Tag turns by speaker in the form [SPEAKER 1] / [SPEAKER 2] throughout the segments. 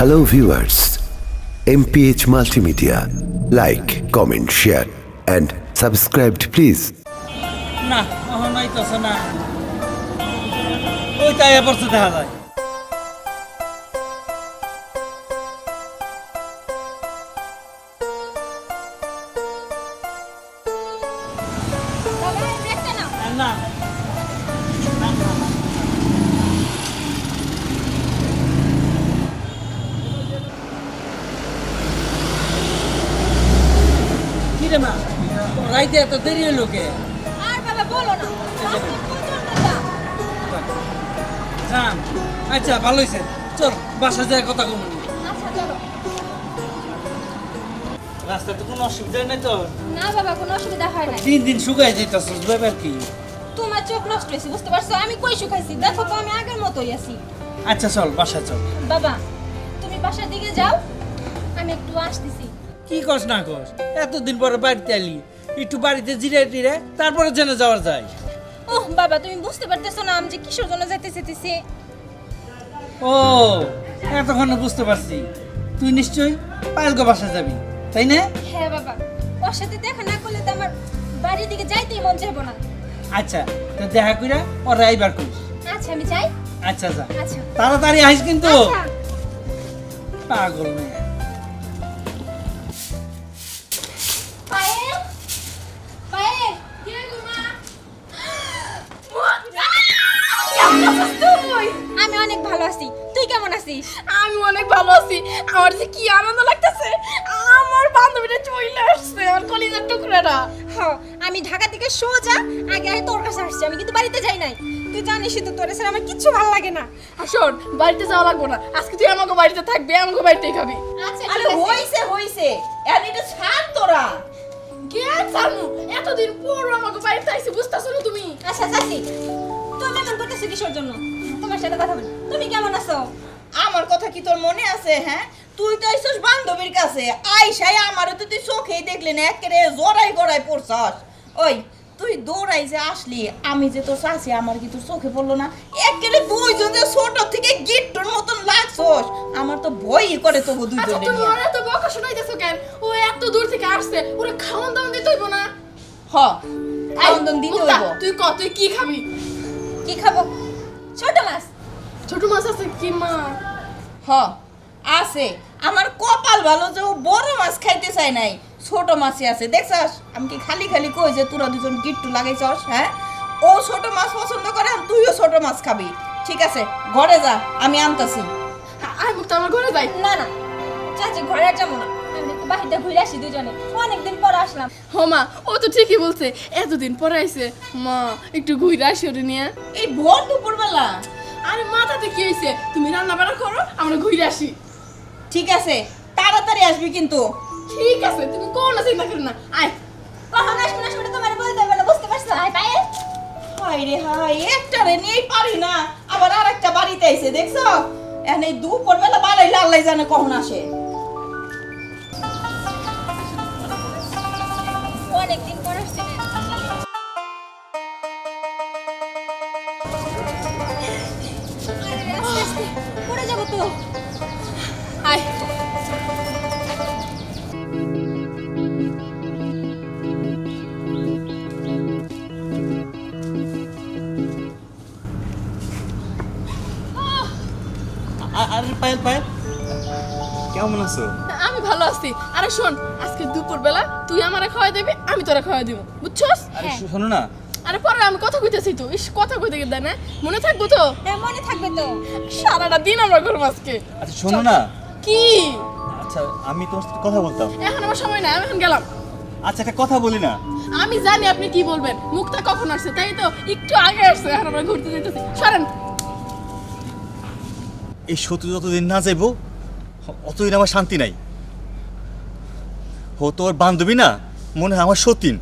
[SPEAKER 1] Hello viewers, MPH Multimedia. Like, comment, share and subscribe please.
[SPEAKER 2] না নাই তো না ওই তাই পড়ছে দেখা যায় না কি রে মা রাইতে এত দেরি হলো কে
[SPEAKER 3] আর বাবা বলো না রাস্তা প্রচন্ড জ্যাম।
[SPEAKER 2] জান আচ্ছা ভালো হইছে চল বাসা যায় কথা কম
[SPEAKER 3] আচ্ছা চলো।
[SPEAKER 2] রাস্তাতে কোনো অসুবিধা নেই তো
[SPEAKER 3] না বাবা কোনো অসুবিধা হয় না।
[SPEAKER 2] দিন দিন শুকায় যাইতাছস ব্যাপার কি
[SPEAKER 3] তোমার চোখ নষ্ট হয়েছে বুঝতে পারছো, আমি কই শুকাইছি দেখো তো আমি আগের মতোই আছি।
[SPEAKER 2] আচ্ছা চল বাসায় চল
[SPEAKER 3] বাবা তুমি বাসার দিকে যাও, আমি একটু আসতেছি।
[SPEAKER 2] কি কস না কস এতদিন পরে বাড়িতে এলি একটু বাড়িতে জিরে টিরে তারপরে জেনে যাওয়ার যায়
[SPEAKER 3] ওহ বাবা তুমি বুঝতে পারতেছো না আমি যে কিসের জন্য যাইতে চাইতেছি।
[SPEAKER 2] ও এতক্ষণে বুঝতে পারছি তুই নিশ্চয়ই পায়েলগো বাসায় যাবি তাই না
[SPEAKER 3] হ্যাঁ বাবা, ওর সাথে দেখা না করলে তো আমার বাড়ির দিকে যাইতেই মন চাইবো না।
[SPEAKER 2] আচ্ছা তো দেখা কইরা ওরা আইবার করিস
[SPEAKER 3] আচ্ছা আমি যাই।
[SPEAKER 2] আচ্ছা যা
[SPEAKER 3] আচ্ছা
[SPEAKER 2] তাড়াতাড়ি আইস কিন্তু
[SPEAKER 3] আচ্ছা।
[SPEAKER 2] পাগল মেয়ে
[SPEAKER 3] পায়েল পায়েল কে গো মা? কেমন আছিস তুই? আমি অনেক ভালো আছি, তুই কেমন আছিস?
[SPEAKER 4] আমি অনেক ভালো আছি। আমার যে কি আনন্দ লাগতেছে, আমার বান্ধবীটা চলে আসছে, আমার কলিজার টুকরাটা।
[SPEAKER 3] হ্যাঁ আমি ঢাকা থেকে সোজা আগে তোর কাছে আসছি, আমি কিন্তু বাড়িতে যাই নাই। তুই জানিসই তো তোর ছাড়া আমার কিচ্ছু ভালো লাগে না।
[SPEAKER 4] আর শোন, বাড়িতে যাওয়া লাগবে না, আজকে তুই আমাকে বাড়িতে থাকবি, আমাকে বাড়িতেই খাবি।
[SPEAKER 3] আচ্ছা
[SPEAKER 5] আরে হইছে এখন এটা ছাড় তোরা।
[SPEAKER 4] কে জানু এতদিন পর আমাকে বাড়িতে আইছি, বুঝতাছ না তুমি?
[SPEAKER 3] আচ্ছা চাচি তুমি এমন করতেছো কিসের জন্য? তোমার সাথে কথা বলি। তুমি কেমন আছো?
[SPEAKER 5] আমার কথা কি তোর মনে আছে? হ্যাঁ তুই তো আইছস বান্ধবীর কাছে, আইসাই আমারও তো তুই চোখেই দেখলি না, একেবারে জড়াই গড়াই পড়ছস। ওই তুই দৌড়াই যে আসলি, আমি যে তোর চাচি আমার কি তোর চোখে পড়লো না? একেবারে দুইজন যে ছোট থেকে গিট্টুর মতন লাগছস, আমার তো ভয়ই করে তবু
[SPEAKER 4] আচ্ছা
[SPEAKER 5] দুইজনে
[SPEAKER 4] তুমি
[SPEAKER 5] নিয়ে।
[SPEAKER 4] ওরা তো বকা শোনাইতেছো কেন? ও এত দূর থেকে আসছে, ওরে খাওয়ান দাওয়ান দিতে হইব না?
[SPEAKER 5] হ খাওয়ান দিতে
[SPEAKER 4] মুক্তা,
[SPEAKER 5] হইব।
[SPEAKER 4] তুই ক তুই কি খাবি?
[SPEAKER 3] কি খাবো? ছোট মাছ।
[SPEAKER 4] ছোট মাছ আছে কি মা?
[SPEAKER 5] হ আছে, আমার কপাল ভালো যে ও বড় মাছ খাইতে চাই নাই, ছোট মাছই আছে। দেখছস আমি কি খালি খালি কই যে তোরা দুজন গিট্টু লাগাইছস? হ্যাঁ ও ছোট মাছ পছন্দ করে আর তুইও ছোট মাছ খাবি। ঠিক আছে ঘরে যা, আমি আনতাছি।
[SPEAKER 4] আয় মুক্তা, আমার ঘরে যাই।
[SPEAKER 3] না না চাচি ঘরে আর যাবো না, আমি একটু বাহিরে ঘুরে আসি দুজনে, অনেকদিন পর আসলাম।
[SPEAKER 4] ও মা, ও তো ঠিকই বলছে, এতদিন পরে আইছে। মা একটু ঘুরে আসি ওরে নিয়ে।
[SPEAKER 5] এই ভোর দুপুরবেলা?
[SPEAKER 4] আরে মাথাতে কি হইছে, তুমি রান্না বান্না করো, আমরা ঘুরে আসি।
[SPEAKER 5] ঠিক আছে তাড়াতাড়ি আসবি কিন্তু।
[SPEAKER 4] ঠিক আছে, তুমি কোনো চিন্তা করো না, আয়।
[SPEAKER 3] কখন আসবো না সেটা তোমার বলতে হবে না, বুঝতে পারছো? আয় পায়েল।
[SPEAKER 5] হাই রে হাই, একটারে নিয়েই পারি না, আবার আরেকটা বাড়িতে আইছে। দেখছো এখন এই দুপুরবেলা বাড়াইলে আল্লাহ জানে কখন আসে।
[SPEAKER 3] অনেকদিন পর আসছি না। আরে, আস্তে আস্তে, পড়ে যাবো তো।
[SPEAKER 4] আয়।
[SPEAKER 6] আরে পায়েল পায়েল কেমন আছো?
[SPEAKER 4] আমি ভালো আছি। আরে শোন, আজকে দুপুর বেলা তুই আমারে খাওয়াই দিবি, আমি তোরা খাওয়াই দিব, বুঝছস?
[SPEAKER 6] আরে শোনো না,
[SPEAKER 4] আরে পরে আমি কথা কইতেছি তো, ইস কথা কইতে গেলে না মনে থাকবো তো?
[SPEAKER 3] হ্যাঁ মনে থাকবে তো।
[SPEAKER 4] সারাটা দিন আমরা করবো আজকে।
[SPEAKER 6] আচ্ছা শোনো না,
[SPEAKER 4] কি?
[SPEAKER 6] আচ্ছা আমি তোমার সাথে কথা বলতাম।
[SPEAKER 4] এখন আমার সময় নাই, আমি এখন গেলাম।
[SPEAKER 6] আচ্ছা একটা কথা বলি না,
[SPEAKER 4] আমি জানি আপনি কি বলবেন, মুক্তা কখন আসছে, তাই তো একটু আগে আসছে, এখন আমরা ঘুরতে যেতেছি। সরেন।
[SPEAKER 6] এই শত্রু যতদিন না যাইবো অতদিন আমার শান্তি নাই। ও তোর বান্ধবী না, মনে হয় আমার সতীন।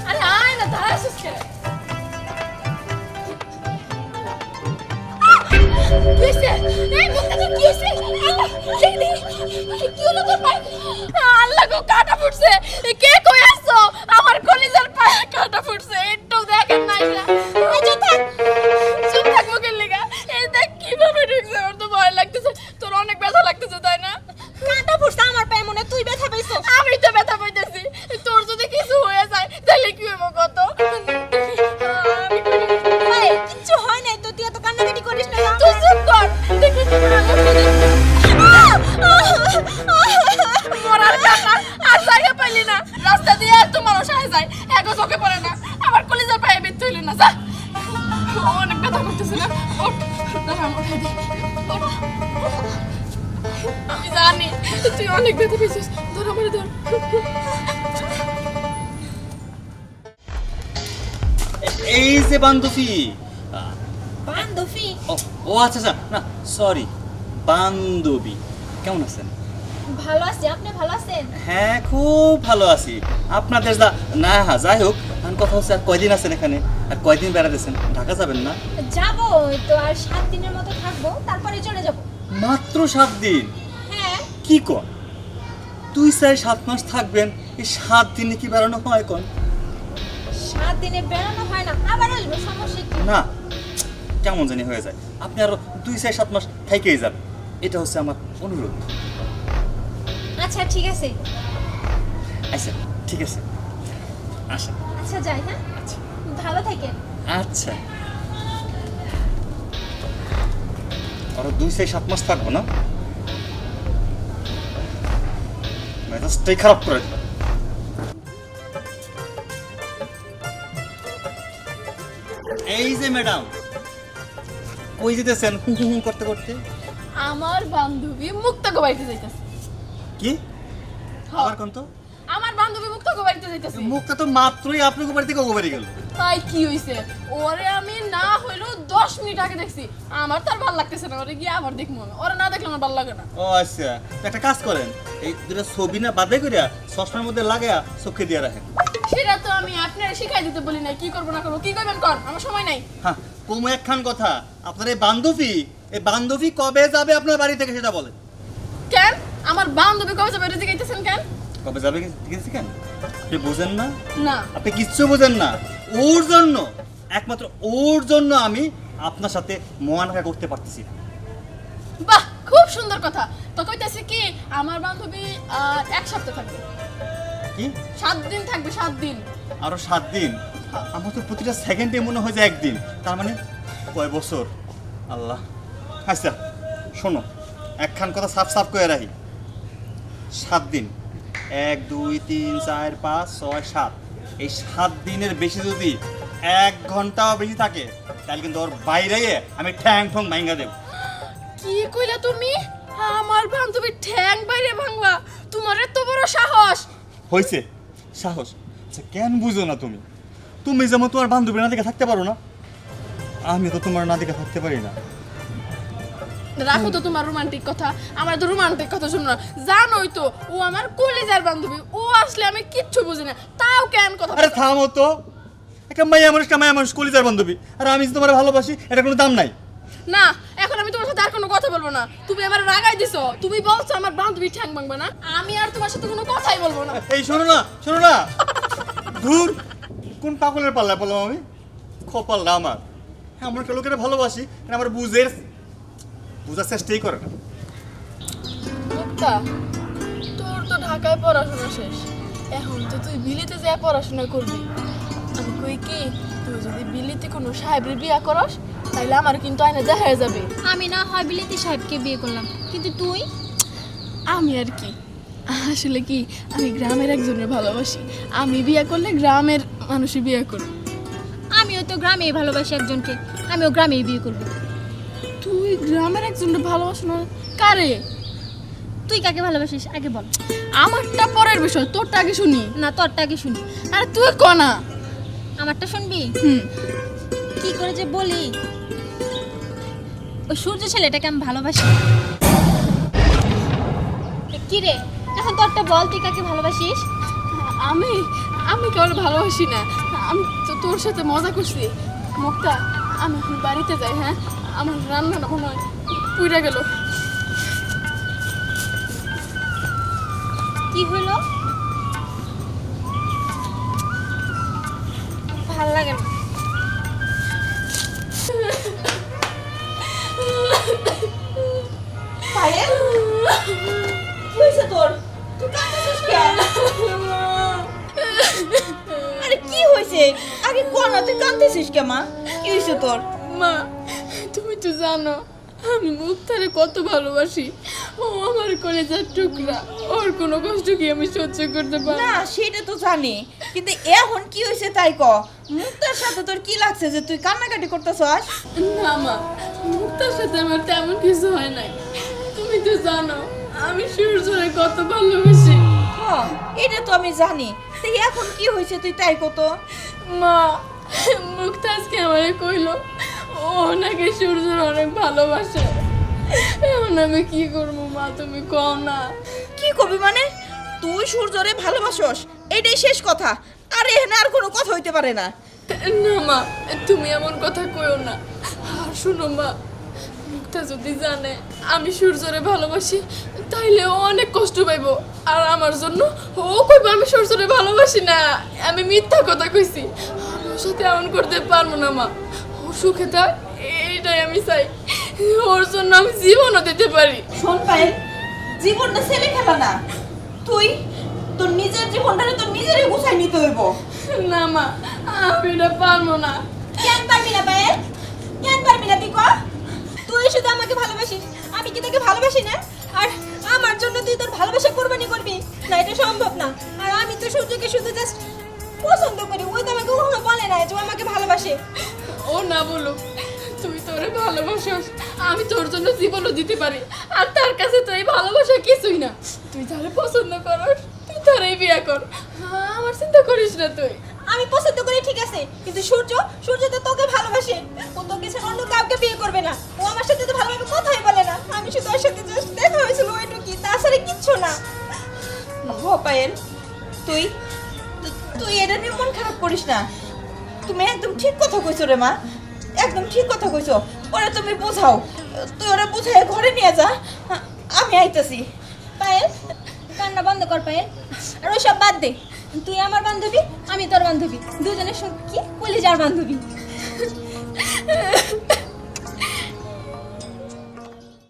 [SPEAKER 4] আরে আয় না, দাঁড়া আসিস কেন? কি হইছে? এই মুক্তা তোর কি হইছে? আল্লাহ, কি হলো তোর পায়ে? আল্লাহ গো, কাটা ফুটছে। কে কই আসছো? আমার কলিজার পায়ে কাটা ফুটছে, একটু দেখেন নাই না। চুপ থাক, চুপ থাক মুখের লেগা। করতেছে না ওঠ দাঁড়া আমার হাতে ওঠ। আমি জানি তুই অনেক ব্যথা পেয়েছিস ধর আমার ধর
[SPEAKER 6] এই যে বান্ধবী
[SPEAKER 3] বান্ধবী
[SPEAKER 6] ও ও আচ্ছা আচ্ছা না সরি বান্ধবী কেমন আছেন
[SPEAKER 3] ভালো আছি, আপনি ভালো আছেন?
[SPEAKER 6] হ্যাঁ খুব ভালো আছি আপনাদের না হ্যাঁ যাই হোক আমার কথা হচ্ছে আর কয়দিন আছেন এখানে আর কয়দিন বেড়াতেছেন ঢাকা যাবেন না
[SPEAKER 3] যাবো, তো আর 7 দিনের মতো থাকবো, তারপরে চলে যাব।
[SPEAKER 6] মাত্র 7 দিন
[SPEAKER 3] হ্যাঁ,
[SPEAKER 6] কি কন 2-4-7 মাস থাকবেন এই 7 দিনে কি বেড়ানো হয় কোন
[SPEAKER 3] 7 দিনে বেড়ানো হয় না, আবার আসবো, সমস্যা কি?
[SPEAKER 6] না কেমন জানি হয়ে যায় আপনি আরো 2-4-7 মাস থাইকেই যাবেন এটা হচ্ছে আমার অনুরোধ
[SPEAKER 3] আচ্ছা ঠিক আছে,
[SPEAKER 6] আচ্ছা ঠিক আছে আসেন
[SPEAKER 3] আচ্ছা যাই, হ্যাঁ
[SPEAKER 6] আচ্ছা
[SPEAKER 3] ভালো থাকেন।
[SPEAKER 6] আচ্ছা আরো 2-4-7 মাস থাকবো না মেজাজটাই খারাপ করে দিল এই যে ম্যাডাম কই যেতেছেন হু হু হু করতে করতে
[SPEAKER 4] আমার বান্ধবী মুক্তাকে বাড়িতে যাইতেছে
[SPEAKER 6] কি আবার কোন তো
[SPEAKER 4] আমার বান্ধবী মুক্তাকে বাড়িতে যাইতেছে
[SPEAKER 6] মুখটা তো মাত্রই আপনাকে বাড়ি থেকে ওগো বাড়ি গেল
[SPEAKER 4] তাই কি হইছে ওরে আমি না হইলো 10 মিনিট আগে দেখছি আমার তার ভালো লাগতেছে না ওরে গিয়ে আবার দেখবো আমি ওরে না দেখলে আমার ভালো লাগে না
[SPEAKER 6] ও আচ্ছা তো একটা কাজ করেন এই দুটো ছবি না বাদে করিয়া চশমার মধ্যে লাগায়া চোখে দিয়ে রাখেন
[SPEAKER 4] সেটা তো আমি আপনারে শিখাই দিতে বলি না কি করব না করব কি করবেন কর আমার সময় নাই
[SPEAKER 6] হ্যাঁ কোমো একখান কথা আপনার এই বান্ধবী কবে যাবে আপনার বাড়ি থেকে সেটা বলেন
[SPEAKER 4] কেন আমার বান্ধবী কবে যাবে রেজি গাইতেছেন কেন
[SPEAKER 6] কবে যাবে গেছি কেন আপনি বুঝেন না
[SPEAKER 4] না
[SPEAKER 6] আপনি কিচ্ছু বুঝেন না ওর জন্য একমাত্র ওর জন্য আমি আপনার সাথে মহানাকা করতে পারতেছি না
[SPEAKER 4] বাহ খুব সুন্দর কথা তো কইতাছে কি আমার বান্ধবী 1 সপ্তাহ থাকবে
[SPEAKER 6] কি
[SPEAKER 4] 7 দিন থাকবে 7 দিন
[SPEAKER 6] আরো 7 দিন আমার তো প্রতিটা সেকেন্ডে মনে হয় যে একদিন তার মানে কয় বছর আল্লাহ আচ্ছা শোনো একখান কথা সাফ সাফ করে রাখি 7 দিন 1 2 3 4 5 6 7 এই 7 দিনের বেশি যদি 1 ঘন্টাও বেশি থাকে তাহলে কিন্তু ওর বাইরে আমি ঠ্যাং ঠং ভাঙা দেব
[SPEAKER 4] কি কইলা তুমি আমার বান্ধবী ঠ্যাং বাইরে ভাঙবা তোমার এত বড় সাহস
[SPEAKER 6] হয়েছে সাহস আচ্ছা কেন বুঝো না তুমি তুমি যেমন তোমার বান্ধবী না দেখে থাকতে পারো না আমি তো তোমার না দেখে থাকতে পারি না
[SPEAKER 4] রাখো তো তোমার রোমান্টিক কথা আমার তো রোমান্টিক কথা শুনো না জানোই তো ও আমার কলেজের বান্ধবী ও আসলে আমি কিচ্ছু বুঝি না তাও কেন কথা
[SPEAKER 6] আরে থামো তো একটা মাইয়া মানুষ কলিজার বান্ধবী আর আমি যে তোমার ভালোবাসি এটা কোনো দাম নাই
[SPEAKER 4] না এখন আমি তোমার সাথে আর কোনো কথা বলবো না তুমি আমার রাগাই দিছো তুমি বলছো আমার বান্ধবী ঠ্যাং ভাঙবে না আমি আর তোমার সাথে কোনো কথাই বলবো না
[SPEAKER 6] এই শোনো না ধুর কোন পাগলের পাল্লা বললাম আমি কপালটা আমার এমন একটা লোকের ভালোবাসি আমার বুঝার চেষ্টাই করে না
[SPEAKER 4] মুক্তা তোর তো ঢাকায় পড়াশোনা শেষ এখন তো তুই বিলিতে যা পড়াশোনা করবি আমি কই কি তুই যদি বিলিতে কোনো সাহেবের বিয়া করস তাইলে আমার কিন্তু আয়না দেখা যাবে
[SPEAKER 3] আমি না হয় বিলেতি সাহেবকে বিয়ে করলাম, কিন্তু তুই?
[SPEAKER 4] আমি আর কি আসলে কি আমি গ্রামের একজনের ভালোবাসি আমি বিয়ে করলে গ্রামের মানুষই বিয়ে করবে
[SPEAKER 3] আমিও তো গ্রামেই ভালোবাসি একজনকে, আমিও গ্রামেই বিয়ে করব।
[SPEAKER 4] তুই গ্রামের একজনের ভালোবাসো না কারে
[SPEAKER 3] তুই কাকে ভালোবাসিস আগে বল।
[SPEAKER 4] আমারটা পরের বিষয় তোরটা আগে শুনি
[SPEAKER 3] না, তোরটা আগে শুনি।
[SPEAKER 4] আরে তুই ক না
[SPEAKER 3] আমারটা শুনবি?
[SPEAKER 4] হুম
[SPEAKER 3] কি করে যে বলি, ওই সূর্য ছেলেটাকে আমি ভালোবাসি। কি রে, এখন তোরটা বল, তুই কাকে ভালোবাসিস?
[SPEAKER 4] আমি আমি কাউকে ভালোবাসি না আমি তো তোর সাথে মজা করছি মুক্তা আমি এখন বাড়িতে যাই হ্যাঁ আমার রান্নাটা মনে হয় পুড়ে গেল
[SPEAKER 3] কি হলো? ভাল লাগে না।
[SPEAKER 5] পায়েল কি হয়েছে তোর তুই কাঁদছিস কেন আরে কি হয়েছে আগে কোন তুই কাঁদছিস কে মা কি হয়েছে তোর
[SPEAKER 4] মা তুমি তো জানো আমি মুক্তারে কত ভালোবাসি ও আমার কলেজার টুকরা, ওর কোনো কষ্ট কি আমি সহ্য করতে পারি
[SPEAKER 5] না সেটা তো জানি, কিন্তু এখন কি হয়েছে তাই ক। মুক্তার সাথে তোর কি লাগছে যে তুই কান্নাকাটি করতেছস?
[SPEAKER 4] না মা, মুক্তার সাথে আমার তেমন কিছু হয় নাই। তুমি তো জানো আমি সূর্যরে কত ভালোবাসি।
[SPEAKER 5] হ্যাঁ এটা তো আমি জানি, তো এখন কি হয়েছে তুই তাই কত।
[SPEAKER 4] মা, মুক্তা আজকে আমারে কইলো ও নাকি সূর্যর অনেক ভালোবাসে। এখন আমি কি করবো মা, তুমি কও না।
[SPEAKER 5] কি করবি মানে? তুই সূর্যরে ভালোবাসস এটাই শেষ কথা, আর এখানে আর কোনো কথা হইতে পারে না।
[SPEAKER 4] না মা, তুমি এমন কথা কইও না। আর শুনো মা, মুক্তা যদি জানে আমি সূর্যরে ভালোবাসি তাইলে ও অনেক কষ্ট পাইবো। আর আমার জন্য ও কইবো আমি সূর্যরে ভালোবাসি না, আমি মিথ্যা কথা কইছি। আমি ওর সাথে এমন করতে পারবো না মা। ও সুখে থাক এইটাই আমি চাই। ওর জন্য আমি জীবনও দিতে পারি।
[SPEAKER 5] শোন পায়েল, জীবনটা ছেলে খেলা না। তুই তোর নিজের জীবনটা তোর নিজেরই গুছাই নিতে হইব।
[SPEAKER 4] না মা, আমি এটা পারবো না।
[SPEAKER 3] কেন পারবি না পায়েল? কেন পারবি না তুই ক? তুই শুধু আমাকে ভালোবাসিস, আমি কি তোকে ভালোবাসি না? আর আমার জন্য তুই তোর ভালোবাসা কোরবানি করবি না, এটা সম্ভব না। আর আমি তো সূর্যকে শুধু জাস্ট পছন্দ করি, ওই তো আমাকে কখনো বলে না যে ও আমাকে ভালোবাসে।
[SPEAKER 4] ও না বলুক তুই তোরে ভালোবাসিস, আমি তোর জন্য জীবনও দিতে পারি। আর তার কাছে তো এই ভালোবাসা কিছুই না। তুই যারে পছন্দ করস তুই তারই বিয়ে কর, আমার চিন্তা করিস না তুই।
[SPEAKER 3] আমি পছন্দ করি ঠিক আছে, কিন্তু সূর্য তো তোকে ভালোবাসে। ও তোকে ছাড়া অন্য কাউকে বিয়ে করবে না। ও আমার সাথে তো ভালোভাবে কথাই বলে না। আমি শুধু ওর সাথে জাস্ট দেখা হয়েছিল ওইটুকি, তাছাড়া কিচ্ছু না।
[SPEAKER 5] হ পায়েল, তুই তুই এটা নিয়ে মন খারাপ করিস না। তুমি একদম ঠিক কথা কইছো রে মা, একদম ঠিক কথা কইছো। ওরা তুমি বোঝাও, তুই ওরা বুঝাই ঘরে নিয়ে যা, আমি আইতাছি।
[SPEAKER 3] পায়েল, কান্না বন্ধ কর পায়েল। আর ওইসব বাদ দে, তুই আমার বান্ধবী, আমি তোর বান্ধবী, দুজনের কি কলিজার বান্ধবী।